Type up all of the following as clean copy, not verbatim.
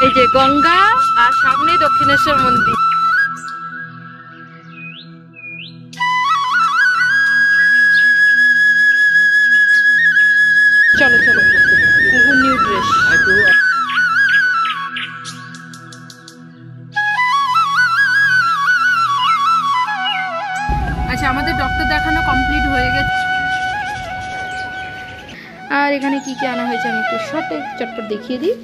এই যে গঙ্গা আর সামনে দক্ষিণেশ্বর মন্দির। চলো চলো, নিউ ড্রেস। আচ্ছা, আমাদের ডক্টর দেখানো কমপ্লিট হয়ে গেছে। আর এখানে কি কি আনা হয়েছে আমি একটু শর্টে চটপট দেখিয়ে দিই।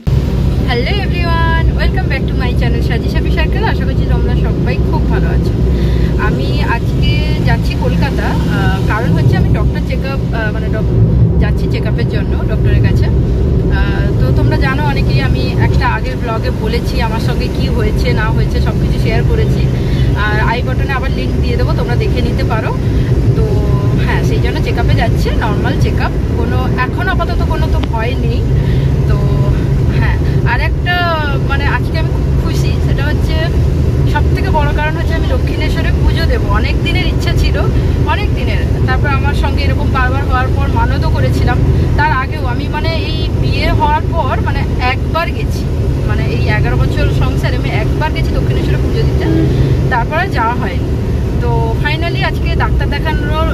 Hello everyone, welcome back to my channel সাজিশা বিশারকেল। আশা করছি তোমরা সবাই খুব ভালো আছো। আমি আজকে যাচ্ছি কলকাতা, কারণ হচ্ছে আমি ডক্টর চেক আপ যাচ্ছি চেক আপের জন্য ডক্টরের কাছে। তো তোমরা জানো অনেকেই, আমি একটা আগের ব্লগে বলেছি আমার সঙ্গে কি হয়েছে না হয়েছে সব কিছু শেয়ার করেছি। আর আই বটনে আবার লিঙ্ক দিয়ে দেবো, তোমরা দেখে নিতে পারো। তো হ্যাঁ, সেই জন্য চেক আপে যাচ্ছে, নর্মাল চেক আপ। কোনো এখন আপাতত কোনো তো ভয় নেই। তো হ্যাঁ, আর একটা আজকে আমি খুব খুশি, সেটা হচ্ছে সব থেকে বড় কারণ হচ্ছে আমি দক্ষিণেশ্বরে পুজো দেবো। অনেক দিনের ইচ্ছা ছিল, অনেক দিনের। তারপর আমার সঙ্গে এরকম বারবার হওয়ার পর মানতও করেছিলাম। তার আগেও আমি এই বিয়ে হওয়ার পর একবার গেছি, এই 11 বছর সংসারে আমি একবার গেছি দক্ষিণেশ্বরে পুজো দিতে, তারপরে যাওয়া হয়নি। তো ফাইনালি আজকে ডাক্তার দেখানোর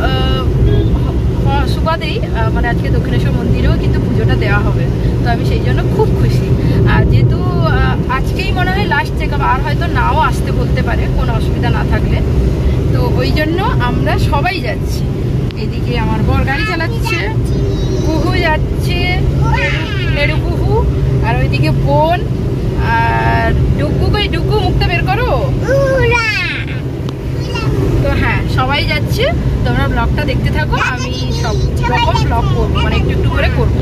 সুবাদেই আজকে দক্ষিণেশ্বর মন্দিরেও কিন্তু পুজোটা দেওয়া হবে। তো আমি সেই জন্য খুব খুশি। আর যেহেতু আজকেই মনে হয় লাস্ট চেক আপ, আর হয়তো নাও আসতে বলতে পারে কোনো অসুবিধা না থাকলে। তো ওই জন্য আমরা সবাই যাচ্ছি। এদিকে আমার বর গাড়ি চালাচ্ছে, কুহু যাচ্ছে, নেড়ু কুহু, আর ওইদিকে বোন আর ডুগু। কই ডুগু, মুখটা বের করো। তো হ্যাঁ, সবাই যাচ্ছে। তোমরা ব্লগটা দেখতে থাকো, আমি সব রকম ব্লগ করবো, একটু একটু করে করবো।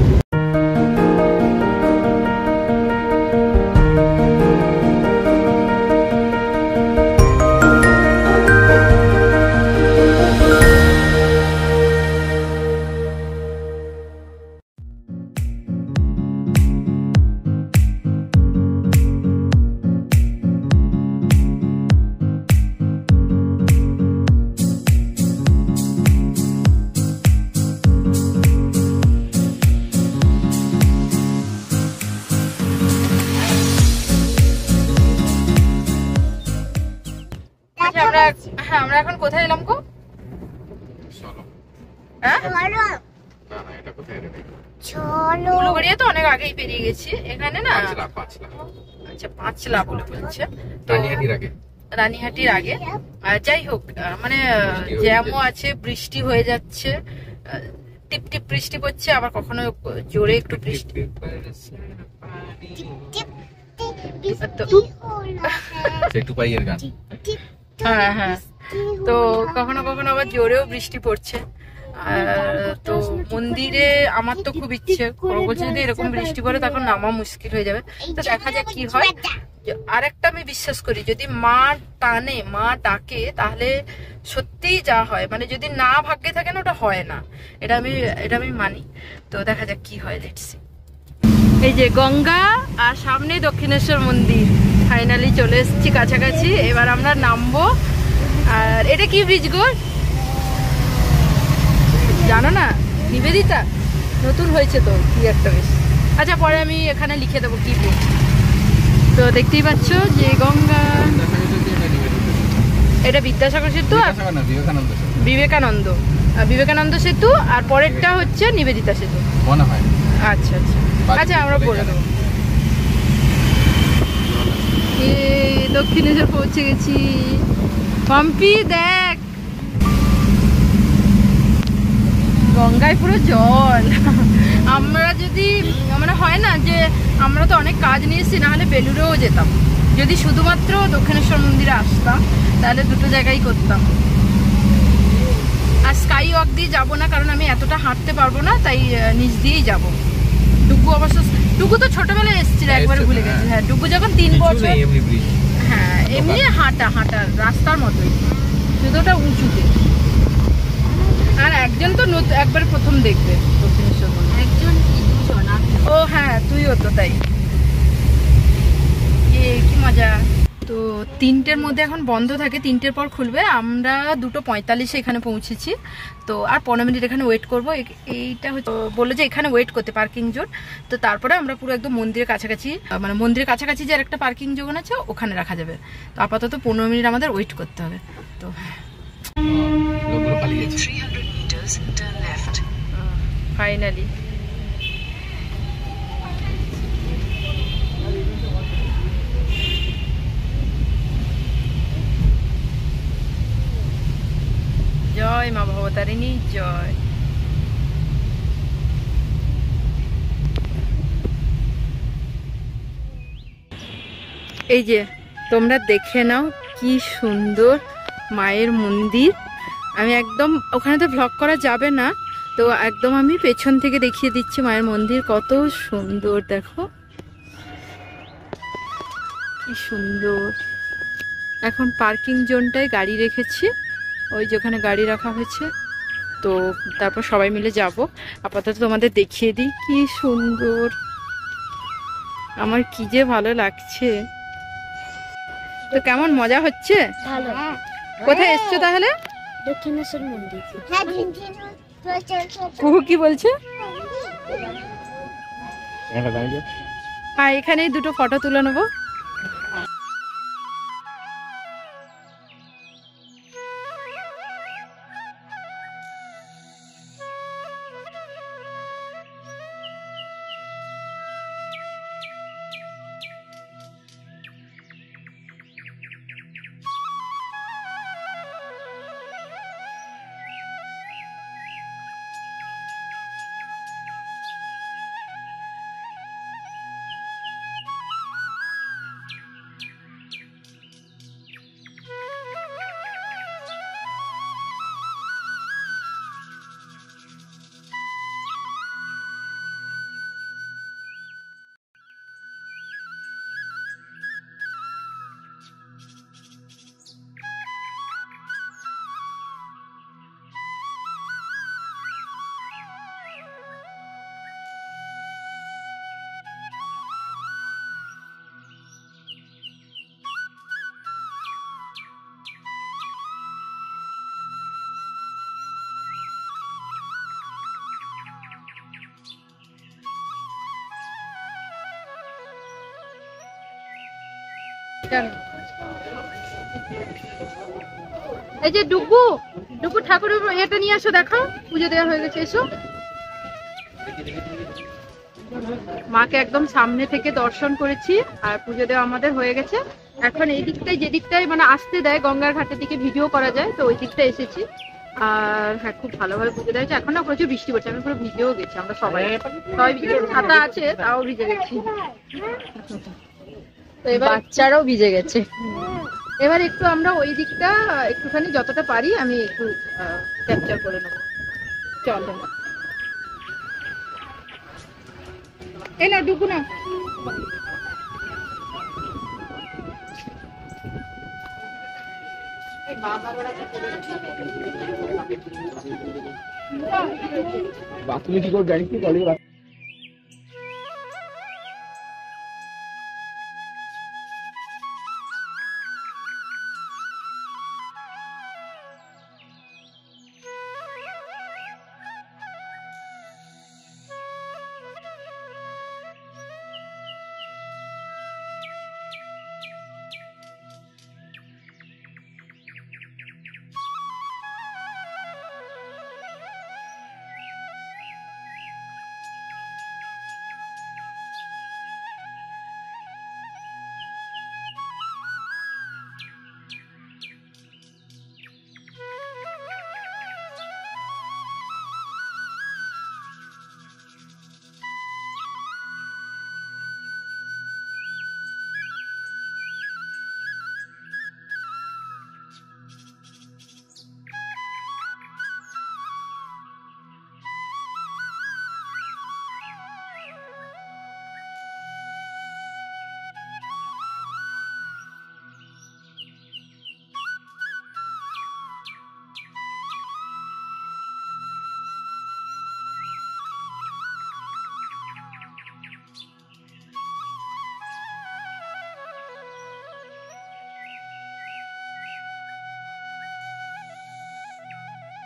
আমরা এখন কোথায় এলাম গো? উলুবেড়িয়া তো অনেক আগেই পেরিয়ে গেছি। এখানে না, আচ্ছা পাঁচলা বলে বলছে, রানীহাটির আগে। যাই হোক, জ্যামও আছে, বৃষ্টি হয়ে যাচ্ছে, টিপ টিপ বৃষ্টি পড়ছে, আবার কখনো জোরে একটু বৃষ্টি। হ্যাঁ হ্যাঁ, তো কখনো কখনো আবার জোরেও বৃষ্টি পড়ছে। তো মন্দিরে আমার তো খুব ইচ্ছে, বলছে যদি এরকম বৃষ্টি পড়ে তখন নামা মুশকিল হয়ে যাবে। তো দেখা যাক কি হয়। আর একটা আমি বিশ্বাস করি, যদি মা টানে, মা ডাকে, তাহলে সত্যিই যা হয়। যদি না ভাগ্যে থাকে না, ওটা হয় না। এটা আমি মানি। তো দেখা যাক কি হয়, লেটস সি। এই যে গঙ্গা আর সামনে দক্ষিণেশ্বর মন্দির, ফাইনালি চলে এসেছি কাছাকাছি। এবার আমরা নামবো। আর এটা কি ব্রিজ গো, জানো না? নিবেদিতা, নতুন হয়েছে তো কি একটা বেশ। আচ্ছা, পরে আমি এখানে লিখে দেবো কি ব্রিজ। তো দেখতেই পাচ্ছ যে গঙ্গা, এটা বিদ্যাসাগর সেতু আর বিবেকানন্দ সেতু, আর পরেরটা হচ্ছে নিবেদিতা সেতু। আচ্ছা আচ্ছা আচ্ছা, আমরা বলে দেবো। দক্ষিণেশ্বর পৌঁছে গেছি। পম্পি দেখ, গঙ্গায় পুরো জল। আমরা যদি হয় না যে আমরা তো অনেক কাজ নিয়ে এসেছি, নাহলে বেলুড়েও যেতাম। যদি শুধুমাত্র দক্ষিণেশ্বর মন্দিরে আসতাম তাহলে দুটো জায়গায় করতাম। আর স্কাই ওয়াক দিয়ে যাবো না, কারণ আমি এতটা হাঁটতে পারবো না, তাই নিচ দিয়েই যাবো। ডুগু তো ছোটবেলায় এসেছিল, একবার ভুলে গেছি। হ্যাঁ, ডুগু যখন 3 বছর। হ্যাঁ, এমনি হাঁটার রাস্তার মতোই, শুধু ওটা উঁচুতে। আর একজন তো একবার প্রথম দেখবে দক্ষিণেশ্বর মন্দির, একজন কি দুজন? ও হ্যাঁ, তুইও তো, তাই কি মজা। তো 3টের মধ্যে এখন বন্ধ থাকে, 3টের পর খুলবে। আমরা 2:45 এখানে পৌঁছেছি। তো আর 15 মিনিট এখানে ওয়েট করবো। এইটা হচ্ছে বললো যে এখানে ওয়েট করতে, পার্কিং জোন। তো তারপরে আমরা পুরো একদম মন্দিরের কাছাকাছি, মানে মন্দিরের কাছাকাছি যে একটা পার্কিং জোন আছে ওখানে রাখা যাবে। তো আপাতত 15 মিনিট আমাদের ওয়েট করতে হবে। তো ফাইনালি জয় মা ভবতারিণী জয়। এই যে তোমরা দেখে নাও কি সুন্দর মায়ের মন্দির। আমি একদম, ওখানে তো ভ্লগ করা যাবে না, তো একদম আমি পেছন থেকে দেখিয়ে দিচ্ছি মায়ের মন্দির কত সুন্দর। দেখো কি সুন্দর। এখন পার্কিং জোনটায় গাড়ি রেখেছি, ওই যেখানে গাড়ি রাখা হয়েছে। তো তারপর সবাই মিলে যাব। আপাতত তোমাদের দেখিয়ে দিই কি সুন্দর, আমার কি যে ভালো লাগছে। তো কেমন মজা হচ্ছে? কোথায় এসছো তাহলে? দক্ষিণেশ্বর মন্দির। কুহু কি বলছে? হ্যাঁ, এখানেই দুটো ফটো তুলে নেবো। এই যে ডুগু ডুগু ঠাকুরের এটা নিয়ে আসো, দেখো পুজো দেওয়া হয়ে গেছে। এসো, মাকে একদম সামনে থেকে দর্শন করেছি আর পুজো দেওয়া আমাদের হয়ে গেছে। এখন এই দিকটাই, যে দিকটাই মানে আসতে দেয় গঙ্গার ঘাটের দিকে ভিডিও করা যায়, তো ওই দিকটা এসেছি। আর হ্যাঁ, খুব ভালোভাবে পুজো দেওয়া হয়েছে। এখন না প্রচুর বৃষ্টি পড়ছে, আমি পুরো ভিজেও গেছি। আমরা সবাই ভিজে গেছি, ছাতা আছে তাও ভিজে গেছি। তো এবার বাচ্চারাও ভিজে গেছে। এবার একটু আমরা ওই দিকটা একটুখানি যতটা পারি আমি একটু ক্যাপচার করে নেবো। চল এই না ডুবু না। বাথরুমে কি করে গাড়ি কি গাড়ি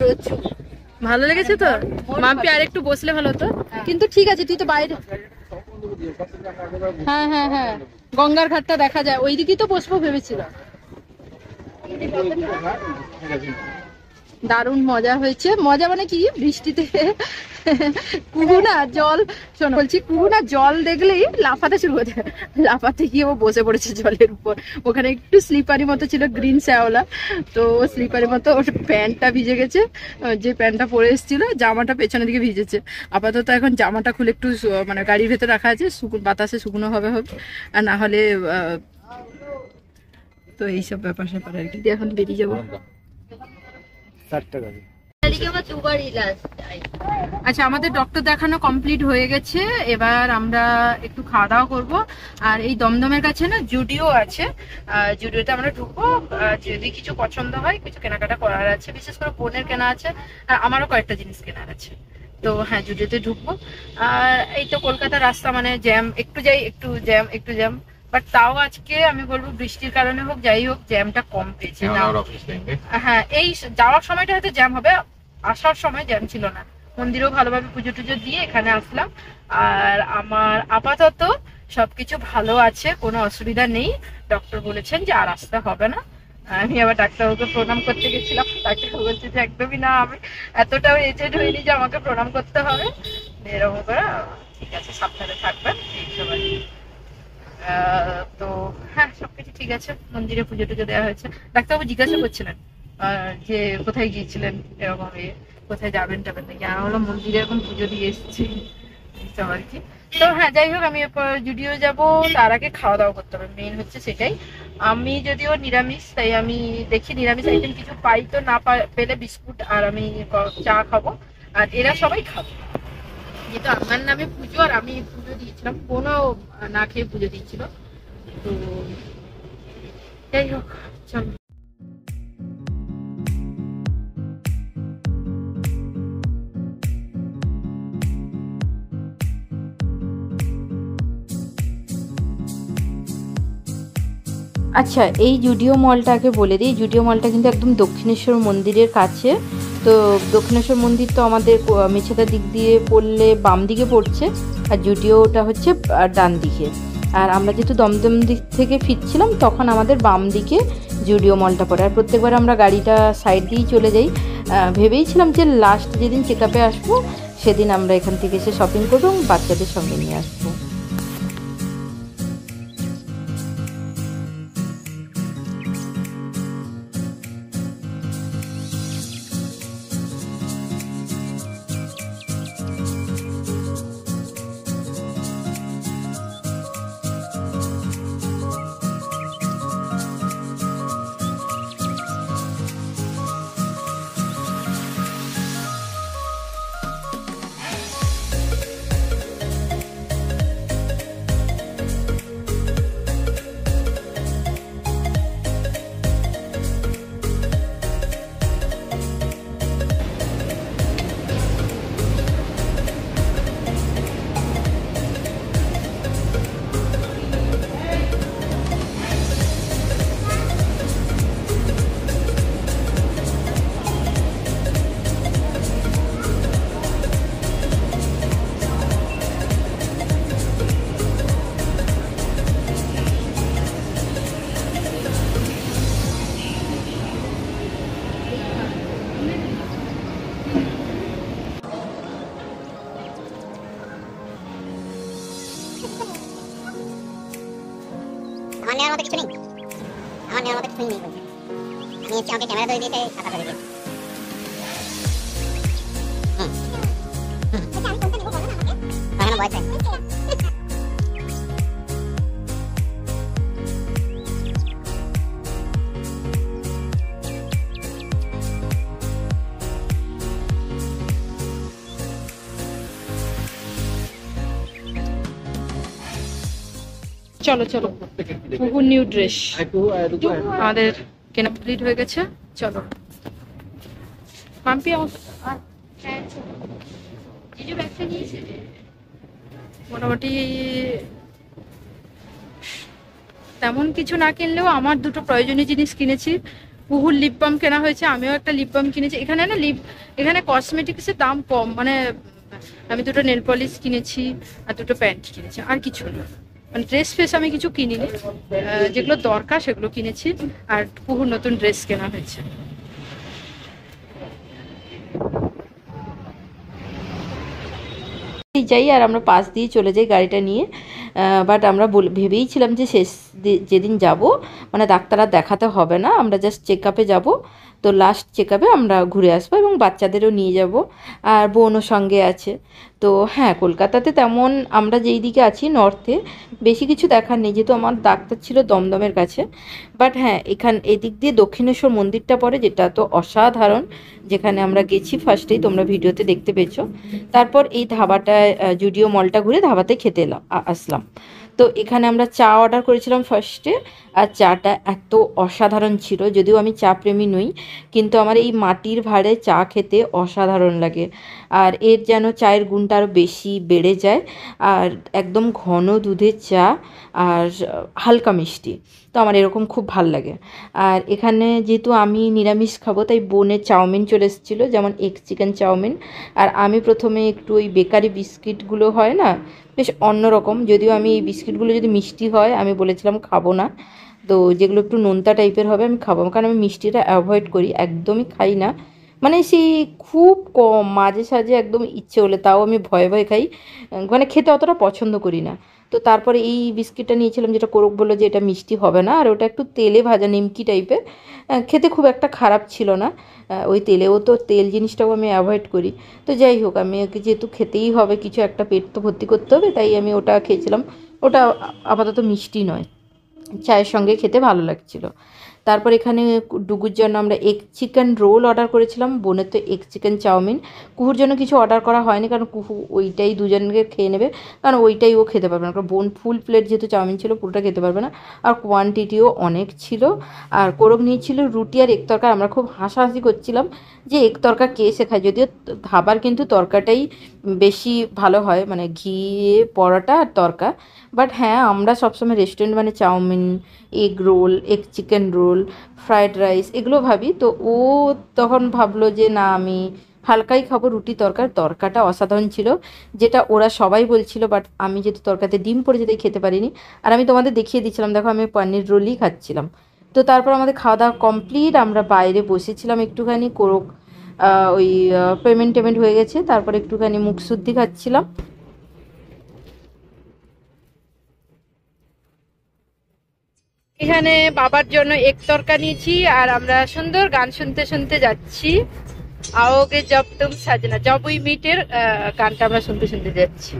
প্রচুর ভালো লেগেছে তো। মাম্পি আর একটু বসলে ভালো হতো, কিন্তু ঠিক আছে তুই তো বাইরে। হ্যাঁ হ্যাঁ হ্যাঁ, গঙ্গার ঘাটটা দেখা যায়, ওই দিকেই তো বসবো ভেবেছিলাম। দারুণ মজা হয়েছে। মজা মানে কি, বৃষ্টিতে কুহু না জল, শোনো বলছি, কুহু না জল দেখলেই লাফাতে শুরু করে দেয়। লাফাতে গিয়ে ও বসে পড়েছে জলের উপর। ওখানে একটু স্লিপারি মতো ছিল, গ্রিন শ্যাওলা, তো স্লিপারি মতো ওর প্যান্টটা ভিজে গেছে। যে প্যান্টটা পরে এসেছিল, জামাটা পেছনের দিকে ভিজেছে। আপাতত এখন জামাটা খুলে একটু মানে গাড়ির ভেতর রাখা আছে, বাতাসে শুকনো হবে হবে, আর না হলে তো এইসব ব্যাপার স্যাপার আর কি। এখন বেরিয়ে যাবো। আচ্ছা, আমাদের ডক্টর দেখানো কমপ্লিট হয়ে গেছে। এবার আমরা একটু খাওয়া দাওয়া করবো। আর এই দমদমের কাছে না জুডিও আছে, জুডিওতে আমরা ঢুকবো। যদি কিছু পছন্দ হয়, কিছু কেনাকাটা করার আছে, বিশেষ করে বোনের কেনা আছে, আর আমারও কয়েকটা জিনিস কেনার আছে। তো হ্যাঁ, জুডিওতে ঢুকবো। আর এই তো কলকাতার রাস্তা মানে জ্যাম, একটু যাই একটু জ্যাম, একটু জ্যাম। বাট তাও আজকে আমি বলবো বৃষ্টির কারণে হোক যাই হোক, জ্যামটা কম পেয়েছে। হ্যাঁ, এই যাওয়ার সময়টা হয়তো জ্যাম হবে, আসার সময় জ্যাম ছিল না। মন্দিরেও ভালোভাবে পুজো টুজো দিয়ে এখানে আসলাম। আর আমার আপাতত সবকিছু ভালো আছে, কোনো অসুবিধা নেই। ডক্টর বলেছেন যে আর আসতে হবে না। আমি আবার ডাক্তারবাবুকে প্রণাম করতে গেছিলাম, ডাক্তারবাবু বলছে যে একদমই না, আমি এতটাও এজেড হইনি যে আমাকে প্রণাম করতে হবে। এরকম করে ঠিক আছে, সাবধানে থাকবেন এইসব আর কি। তো হ্যাঁ, সবকিছু ঠিক আছে। মন্দিরে পুজো টুজো দেওয়া হয়েছে। ডাক্তারবাবু জিজ্ঞাসা করছিলেন যে কোথায় গিয়েছিলেন, এরকম কোথায় যাবেন টাবেন নাকি। আমি বললাম মন্দিরে এখন পুজো দিয়ে এসেছি, এইসব আর কি। তো হ্যাঁ, যাই হোক, আমি এরপর জুডিও যাব। তার আগে খাওয়া দাওয়া করতে হবে, মেইন হচ্ছে সেটাই। আমি যদিও নিরামিষ, তাই আমি দেখি নিরামিষ আইটেম কিছু পাই, তো না পেলে বিস্কুট আর আমি চা খাবো। আর এরা সবাই খাবো, যেহেতু আমার নামে পুজো, আর আমি পুজো দিয়েছিলাম, কোনো না খেয়ে পুজো দিচ্ছিল। তো যাই হোক, চলো। আচ্ছা, এই জুডিও মলটাকে বলে দিই। জুডিও মলটা কিন্তু একদম দক্ষিণেশ্বর মন্দিরের কাছে। তো দক্ষিণেশ্বর মন্দির তো আমাদের মেছেদা দিক দিয়ে পড়লে বাম দিকে পড়ছে, আর জুডিওটা হচ্ছে ডান দিকে। আর আমরা যেহেতু দমদম দিক থেকে ফিরছিলাম, তখন আমাদের বাম দিকে জুডিও মলটা পড়ে। আর প্রত্যেকবার আমরা গাড়িটা সাইড দিয়েই চলে যাই। ভেবেইছিলাম যে লাস্ট যেদিন চেক আপে আসবো, সেদিন আমরা এখান থেকে এসে শপিং করবো এবং বাচ্চাদের সঙ্গে নিয়ে আসবো। আমার নেওয়ার মতো কিছু নেই, আমার নেওয়ার মতো কিছুই নেই বলছে। আমি হচ্ছে আমাকে ক্যামেরা ধরে দিয়েছে, খাতা ধরে দিয়েছে। আমি কোনটা নেবো বলো না আমাকে। কেন ভয় চাই? চলো চলো, নিউ ড্রেস আমাদের কেনা কমপ্লিট হয়ে গেছে। চলো মাম্পি, মোটামুটি তেমন কিছু না কিনলেও আমার দুটো প্রয়োজনীয় জিনিস কিনেছি। কুহুর লিপ বাম কেনা হয়েছে, আমিও একটা লিপ বাম কিনেছি। এখানে না এখানে কসমেটিক্সের দাম কম, মানে আমি দুটো নেল পলিশ কিনেছি আর দুটো প্যান্ট কিনেছি, আর কিছু না। মানে ড্রেস ফ্রেস আমি কিছু কিনিনি, যেগুলো দরকার সেগুলো কিনেছি। আর কুহুর নতুন ড্রেস কেনা হয়েছে। যাই আর আমরা পাশ দিয়ে চলে যাই গাড়িটা নিয়ে। বাট আমরা ভেবেইছিলাম যে শেষ যেদিন যাব মানে ডাক্তার আর দেখাতে হবে না, আমরা জাস্ট চেক আপে যাবো। তো লাস্ট চেক আপে আমরা ঘুরে আসবো এবং বাচ্চাদেরও নিয়ে যাব, আর বোনও সঙ্গে আছে। তো হ্যাঁ, কলকাতাতে তেমন আমরা যেই দিকে আছি নর্থে বেশি কিছু দেখার নেই, যেহেতু আমার ডাক্তার ছিল দমদমের কাছে। বাট হ্যাঁ, এদিক দিয়ে দক্ষিণেশ্বর মন্দিরটা পড়ে, যেটা তো অসাধারণ, যেখানে আমরা গেছি ফার্স্টেই, তোমরা ভিডিওতে দেখতে পেয়েছো। তারপর এই ধাবাটায় জুডিও মলটা ঘুরে ধাবাতে খেতে আসলাম। তো এখানে আমরা চা অর্ডার করেছিলাম ফার্স্টে, আর চাটা এত অসাধারণ ছিল। যদিও আমি চা প্রেমী নই, কিন্তু আমার এই মাটির ভাঁড়ে চা খেতে অসাধারণ লাগে। আর এর যেন চায়ের গুণটা আরও বেশি বেড়ে যায়। আর একদম ঘন দুধের চা আর হালকা মিষ্টি, তো আমার এরকম খুব ভাল লাগে। আর এখানে যেহেতু আমি নিরামিষ খাবো, তাই বোনের চাউমিন চলে এসেছিলো, যেমন এগ চিকেন চাউমিন। আর আমি প্রথমে একটু ওই বেকারি বিস্কিটগুলো হয় না, বেশ অন্যরকম, যদিও আমি এই বিস্কিটগুলো যদি মিষ্টি হয় আমি বলেছিলাম খাবো না। তো যেগুলো একটু নোনতা টাইপের হবে আমি খাবো, কারণ আমি মিষ্টিটা অ্যাভয়েড করি, একদমই খাই না। মানে সেই খুব কম, মাঝে সাঝে একদম ইচ্ছে হলে, তাও আমি ভয়ে ভয়ে খাই, মানে খেতে অতটা পছন্দ করি না। তো তারপরে এই বিস্কিটটা নিয়েছিলাম, যেটা কোরক বললো যে এটা মিষ্টি হবে না, আর ওটা একটু তেলে ভাজা নিমকি টাইপের, খেতে খুব একটা খারাপ ছিল না। ওই তেলেও তো তেল জিনিসটাও আমি অ্যাভয়েড করি। তো যাই হোক, আমি ওকে যেহেতু খেতেই হবে কিছু একটা, পেট তো ভর্তি করতে হবে, তাই আমি ওটা খেয়েছিলাম। ওটা আপাতত মিষ্টি নয়, চায়ের সঙ্গে খেতে ভালো লাগছিলো। তারপর এখানে ডুগুর জন্য আমরা এগ চিকেন রোল অর্ডার করেছিলাম, বোনের তো এগ চিকেন চাউমিন। কুহুর জন্য কিছু অর্ডার করা হয়নি, কারণ কুহু ওইটাই দুজনকে খেয়ে নেবে, কারণ ওইটাই ও খেতে পারবে না, কারণ বোন ফুল প্লেট যেহেতু চাউমিন ছিল পুরোটা খেতে পারবে না, আর কোয়ান্টিটিও অনেক ছিল। আর কোরক নিয়েছিল রুটি আর এগ তরকা। আমরা খুব হাসাহাসি করছিলাম যে এগ তরকা কে শেখায়, যদিও ধাবার কিন্তু তরকাটাই বেশি ভালো হয়, মানে ঘিয়ে পরোটা আর তরকা। বাট হ্যাঁ, আমরা সবসময় রেস্টুরেন্ট মানে chowmein, egg roll, egg chicken roll, fried rice এগুলো ভাবি। তো ও তখন ভাবলো যে না, আমি হালকাই খাবো, রুটি তরকাটা অসাধারণ ছিল, যেটা ওরা সবাই বলছিল। বাট আমি যেহেতু তরকাতে ডিম পড়েছে তাই খেতে পারিনি। আর আমি তোমাদের দেখিয়ে দিচ্ছিলাম, দেখো আমি পনির রোলই খাচ্ছিলাম। তো তারপর আমাদের খাওয়া দাওয়া কমপ্লিট, আমরা বাইরে বসেছিলাম একটুখানি, কোরক ওই পেমেন্ট হয়ে গেছে, তারপর একটুখানি মুখ শুদ্ধি খাচ্ছিলাম। এখানে বাবার জন্য এক তরকা নিয়েছি, আর আমরা সুন্দর গান শুনতে শুনতে যাচ্ছি। आओगे जब तुम सजना, जब উই মিটের গানটা আমরা শুনতে শুনতে যাচ্ছি।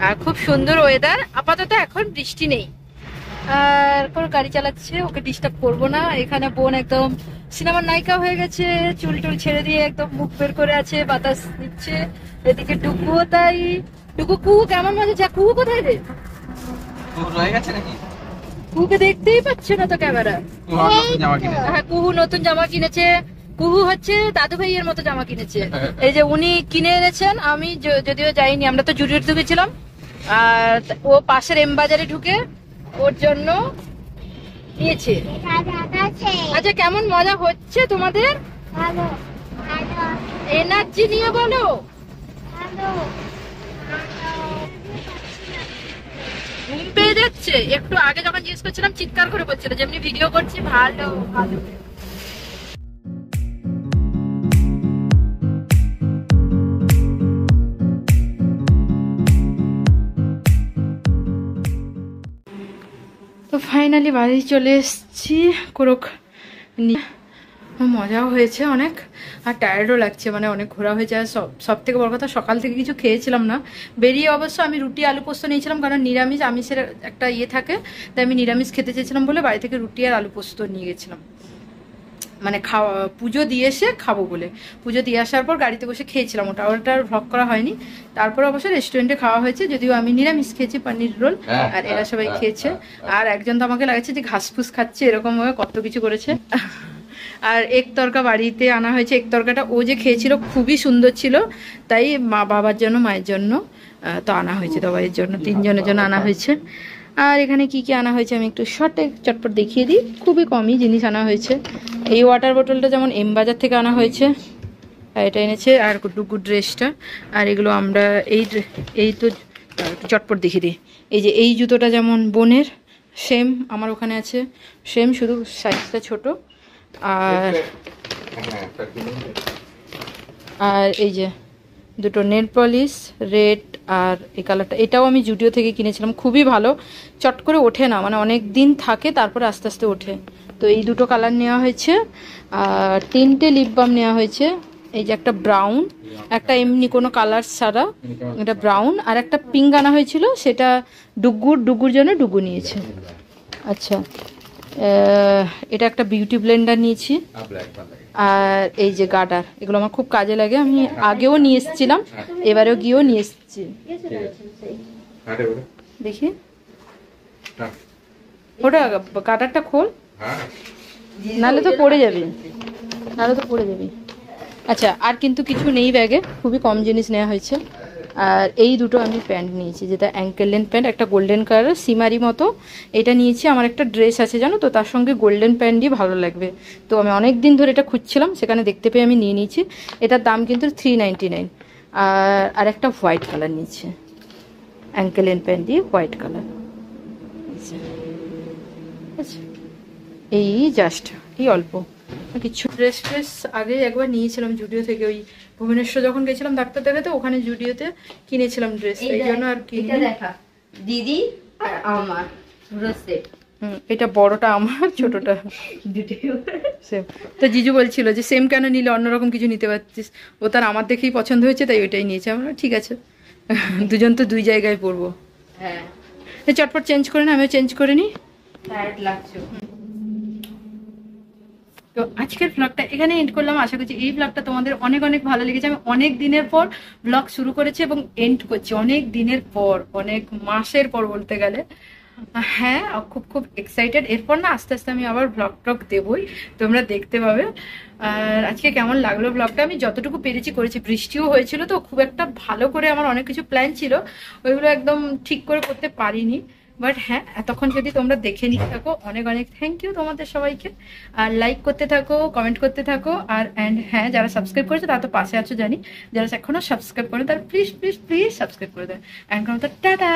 আর খুব সুন্দর ওয়েদার, আপাতত এখন বৃষ্টি নেই। আর কোনো গাড়ি চালাচ্ছে, ওকে ডিস্টার্ব করবো না। এখানে বোন একদম সিনেমার নায়িকা হয়ে গেছে, চুল টুল ছেড়ে দিয়ে একদম মুখ বের করে আছে, বাতাস দিচ্ছে। এদিকে ডুকুও তাই। কুহু কেমন মজা? যা, কুহু কোথায় রে? রয়ে গেছে নাকি? কুহুকে দেখতেই পাচ্ছে না তো ক্যামেরা। হ্যাঁ, কুহু নতুন জামা কিনেছে। কুহু হচ্ছে দাদু ভাইয়ের মতো জামা কিনেছে। এই যে উনি কিনে এনেছেন, আমি যদিও যাইনি, আমরা তো জুডিওতে গেছিলাম। আর ও পাশের এম বাজারে ঢুকে ওর জন্য নিয়েছে। আচ্ছা, কেমন মজা হচ্ছে তোমাদের? এনার্জি নিয়ে বলো। ঘুম পেয়ে যাচ্ছে। একটু আগে যখন জিজ্ঞেস করছিলাম চিৎকার করে বলছিল, যেমনি ভিডিও করছি ভালো ভালো। তো ফাইনালি বাড়ি চলে এসেছি। কোরক মজাও হয়েছে অনেক, আর টায়ার্ডও লাগছে, মানে অনেক ঘোরা হয়েছে। আর সব থেকে বড় কথা, সকাল থেকে কিছু খেয়েছিলাম না। বেরিয়ে অবশ্য আমি রুটি আলু পোস্ত নিয়েছিলাম, কারণ নিরামিষ আমিষের একটা ইয়ে থাকে, তাই আমি নিরামিষ খেতে চেয়েছিলাম বলে বাড়ি থেকে রুটি আর আলু পোস্ত নিয়ে গেছিলাম। মানে খাওয়া পুজো দিয়ে এসে খাবো বলে, পুজো দিয়ে আসার পর গাড়িতে বসে খেয়েছিলাম। ওটা ভ্লগ করা হয়নি। তারপর অবশ্য রেস্টুরেন্টে খাওয়া হয়েছে, যদিও আমি নিরামিষ খেয়েছি, পনির রোল, আর এরা সবাই খেয়েছে। আর একজন তো আমাকে লাগছে যে ঘাসফুস খাচ্ছে, এরকম ভাবে কত কিছু করেছে। আর এক তরকা বাড়িতে আনা হয়েছে। এক তরকাটা ও যে খেয়েছিল খুবই সুন্দর ছিল, তাই বাবার জন্য মায়ের জন্য তো আনা হয়েছে, সবাইয়ের জন্য, তিনজনের জন্য আনা হয়েছে। আর এখানে কি কি আনা হয়েছে আমি একটু শর্টে চটপট দেখিয়ে দিই। খুবই কমই জিনিস আনা হয়েছে। এই ওয়াটার বোতলটা যেমন এম বাজার থেকে আনা হয়েছে, এটা এনেছে। আর ডুগু ড্রেসটা, আর এগুলো আমরা এই তো চটপট দেখিয়ে দিই। এই যে এই জুতোটা যেমন বোনের সেম আমার ওখানে আছে, সেম শুধু সাইজটা ছোট। আর আর এই যে দুটো নেল পলিশ রেড আর এই কালারটা, এটাও আমি জুডিও থেকে কিনেছিলাম, খুবই ভালো, চট করে ওঠে না, মানে অনেক দিন থাকে তারপরে আস্তে আস্তে ওঠে। তো এই দুটো কালার নেওয়া হয়েছে। আর 3টে লিপ বাম নেওয়া হয়েছে। এই যে একটা ব্রাউন, একটা এমনি কোনো কালার ছাড়া, এটা ব্রাউন, আর একটা পিঙ্ক আনা হয়েছিল, সেটা ডুগুর জন্য ডুগু নিয়েছে। আচ্ছা, এটা একটা বিউটি ব্লেন্ডার নিয়েছি। আর এই যে গার্ডার, এগুলো আমার খুব কাজে লাগে, আমি আগেও নিয়ে এসেছিলাম, এবারেও গিয়েও নিয়ে এসেছি। দেখি ওটা গার্ডারটা খোল, নাহলে তো পড়ে যাবে, আচ্ছা, আর কিন্তু কিছু নেই ব্যাগে, খুবই কম জিনিস নেওয়া হয়েছে। আর এই দুটো আমি প্যান্ট নিয়েছি, যেটা অ্যাঙ্কেল লেন্থ প্যান্ট, একটা গোল্ডেন কালার সিমারি মতো, এটা নিয়েছি। আমার একটা ড্রেস আছে জানো তো, তার সঙ্গে গোল্ডেন প্যান্ট দিয়ে ভালো লাগবে, তো আমি অনেক দিন ধরে এটা খুঁজছিলাম, সেখানে দেখতে পেয়ে আমি নিয়ে নিয়েছি। এটার দাম কিন্তু 399। আর একটা হোয়াইট কালার নিয়েছি, অ্যাঙ্কেল লেন্থ প্যান্ট দিয়ে হোয়াইট কালার। আচ্ছা, এই জাস্ট এই অল্প কিছু ড্রেস আগে একবার নিয়েছিলাম জুডিও থেকে, ওই ভুবনেশ্বর যখন গেছিলাম ডাক্তার দেখাতে, ওখানে জুডিওতে কিনেছিলাম ড্রেস, এই জন্য আর কি। দিদি আর আমার পুরো সেট। এটা বড়টা আমার, ছোটটা সেম। তো জিজু বলছিল যে সেম কেন নিলে, অন্যরকম কিছু নিতে পারছিস। ও তার আমার দেখেই পছন্দ হয়েছে, তাই ওইটাই নিয়েছে। আমরা ঠিক আছে, দুজন তো দুই জায়গায় পরবো। হ্যাঁ, চটপট চেঞ্জ করে না, আমিও চেঞ্জ করে নিই। টায়ার্ড লাগছে। তো আজকের ব্লগটা এখানে এন্ড করলাম। আশা করছি এই ব্লগটা তোমাদের অনেক অনেক ভালো লেগেছে। আমি অনেক দিনের পর ব্লগ শুরু করেছি এবং এন্ড করছি, অনেক দিনের পর, অনেক মাসের পর বলতে গেলে। হ্যাঁ, খুব এক্সাইটেড। এরপর না আস্তে আস্তে আমি আবার ব্লগ দেবই, তোমরা দেখতে পাবে। আর আজকে কেমন লাগলো ব্লগটা, আমি যতটুকু পেরেছি করেছি। বৃষ্টিও হয়েছিল তো, খুব একটা ভালো করে আমার অনেক কিছু প্ল্যান ছিল, ওইগুলো একদম ঠিক করে করতে পারিনি। বাট হ্যাঁ, এতক্ষণ যদি তোমরা দেখে নিতে থাকো, অনেক অনেক থ্যাংক ইউ তোমাদের সবাইকে। আর লাইক করতে থাকো, কমেন্ট করতে থাকো। আর হ্যাঁ, যারা সাবস্ক্রাইব করেছো তারা তো পাশে আছো জানি, যারা এখনো সাবস্ক্রাইব করো তারা প্লিজ প্লিজ প্লিজ সাবস্ক্রাইব করে দেয়। এখন তো টাটা।